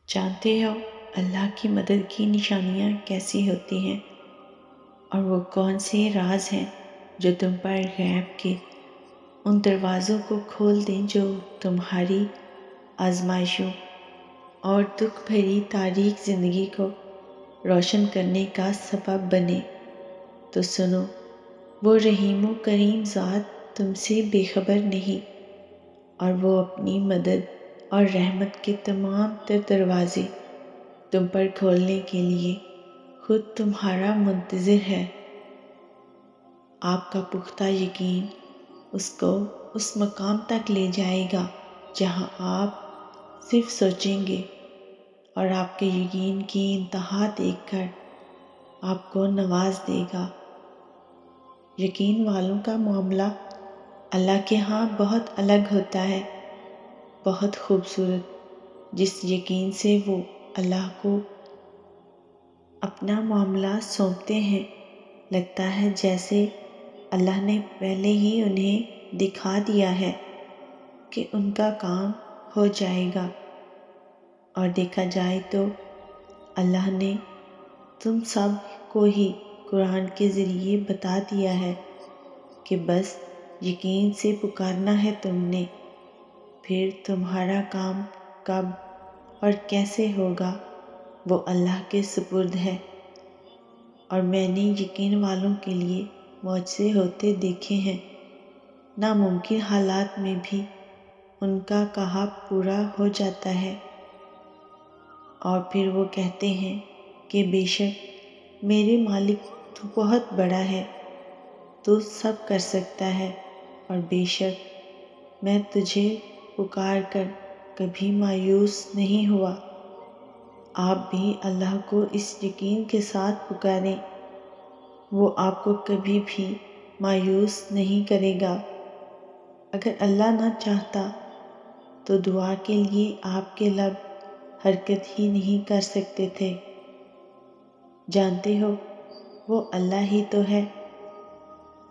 جانتے ہو اللہ کی مدد کی نشانیاں کیسی ہوتی ہیں، اور وہ کون سے راز ہیں جو تم پر غیب کے ان دروازوں کو کھول دیں جو تمہاری آزمائشوں اور دکھ بھری تاریک زندگی کو روشن کرنے کا سبب بنے۔ تو سنو، وہ رحیم و کریم ذات تم سے بے خبر نہیں، اور وہ اپنی مدد اور رحمت کے تمام تر دروازے تم پر کھولنے کے لیے خود تمہارا منتظر ہے۔ آپ کا پختہ یقین اس کو اس مقام تک لے جائے گا جہاں آپ صرف سوچیں گے، اور آپ کے یقین کی انتہا دیکھ کر آپ کو نواز دے گا۔ یقین والوں کا معاملہ اللہ کے ہاں بہت الگ ہوتا ہے، بہت خوبصورت۔ جس یقین سے وہ اللہ کو اپنا معاملہ سونپتے ہیں، لگتا ہے جیسے اللہ نے پہلے ہی انہیں دکھا دیا ہے کہ ان کا کام ہو جائے گا۔ اور دیکھا جائے تو اللہ نے تم سب کو ہی قرآن کے ذریعے بتا دیا ہے کہ بس یقین سے پکارنا ہے تم نے، پھر تمہارا کام کب اور کیسے ہوگا وہ اللہ کے سپرد ہے۔ اور میں نے یقین والوں کے لیے معجزے ہوتے دیکھے ہیں، ناممکن حالات میں بھی ان کا کہا پورا ہو جاتا ہے، اور پھر وہ کہتے ہیں کہ بے شک میرے مالک تو بہت بڑا ہے، تو سب کر سکتا ہے، اور بے شک میں تجھے پکار کر کبھی مایوس نہیں ہوا۔ آپ بھی اللہ کو اس یقین کے ساتھ پکاریں، وہ آپ کو کبھی بھی مایوس نہیں کرے گا۔ اگر اللہ نہ چاہتا تو دعا کے لیے آپ کے لب حرکت ہی نہیں کر سکتے تھے۔ جانتے ہو وہ اللہ ہی تو ہے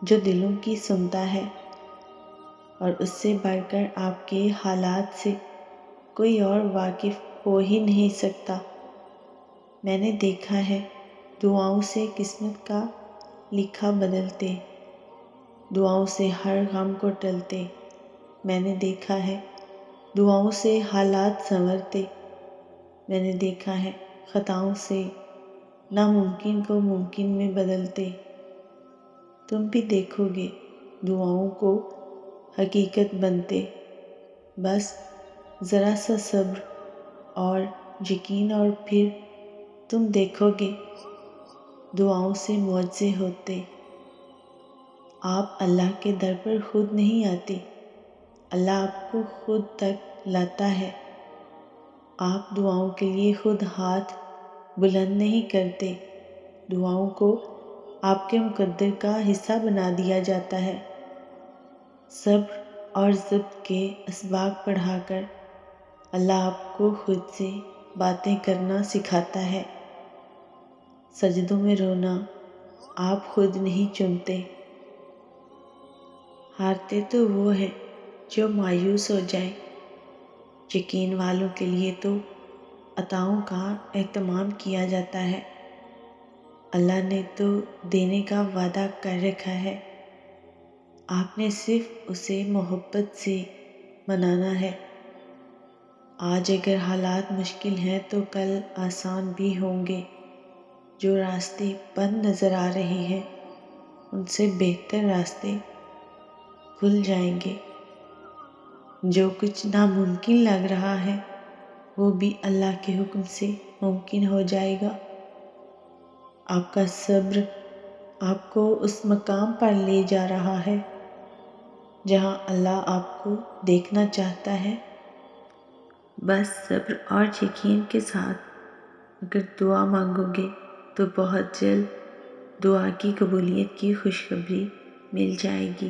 جو دلوں کی سنتا ہے، اور اس سے بڑھ کر آپ کے حالات سے کوئی اور واقف ہو ہی نہیں سکتا۔ میں نے دیکھا ہے دعاؤں سے قسمت کا لکھا بدلتے، دعاؤں سے ہر غم کو ٹلتے۔ میں نے دیکھا ہے دعاؤں سے حالات سنورتے۔ میں نے دیکھا ہے خطاؤں سے ناممکن کو ممکن میں بدلتے۔ تم بھی دیکھو گے دعاؤں کو حقیقت بنتے، بس ذرا سا صبر اور یقین، اور پھر تم دیکھو گے دعاؤں سے معجزے ہوتے۔ آپ اللہ کے در پر خود نہیں آتے، اللہ آپ کو خود تک لاتا ہے۔ آپ دعاؤں کے لیے خود ہاتھ بلند نہیں کرتے، دعاؤں کو آپ کے مقدر کا حصہ بنا دیا جاتا ہے۔ صبر اور ضبط کے اسباق پڑھا کر اللہ آپ کو خود سے باتیں کرنا سکھاتا ہے۔ سجدوں میں رونا آپ خود نہیں چنتے، ہارتے تو وہ ہیں جو مایوس ہو جائیں۔ یقین والوں کے لیے تو عطاؤں کا اہتمام کیا جاتا ہے، اللہ نے تو دینے کا وعدہ کر رکھا ہے، آپ نے صرف اسے محبت سے منانا ہے۔ آج اگر حالات مشکل ہیں تو کل آسان بھی ہوں گے۔ جو راستے بند نظر آ رہے ہیں ان سے بہتر راستے کھل جائیں گے۔ جو کچھ ناممکن لگ رہا ہے وہ بھی اللہ کے حکم سے ممکن ہو جائے گا۔ آپ کا صبر آپ کو اس مقام پر لے جا رہا ہے جہاں اللہ آپ کو دیکھنا چاہتا ہے۔ بس صبر اور یقین کے ساتھ اگر دعا مانگو گے تو بہت جلد دعا کی قبولیت کی خوشخبری مل جائے گی۔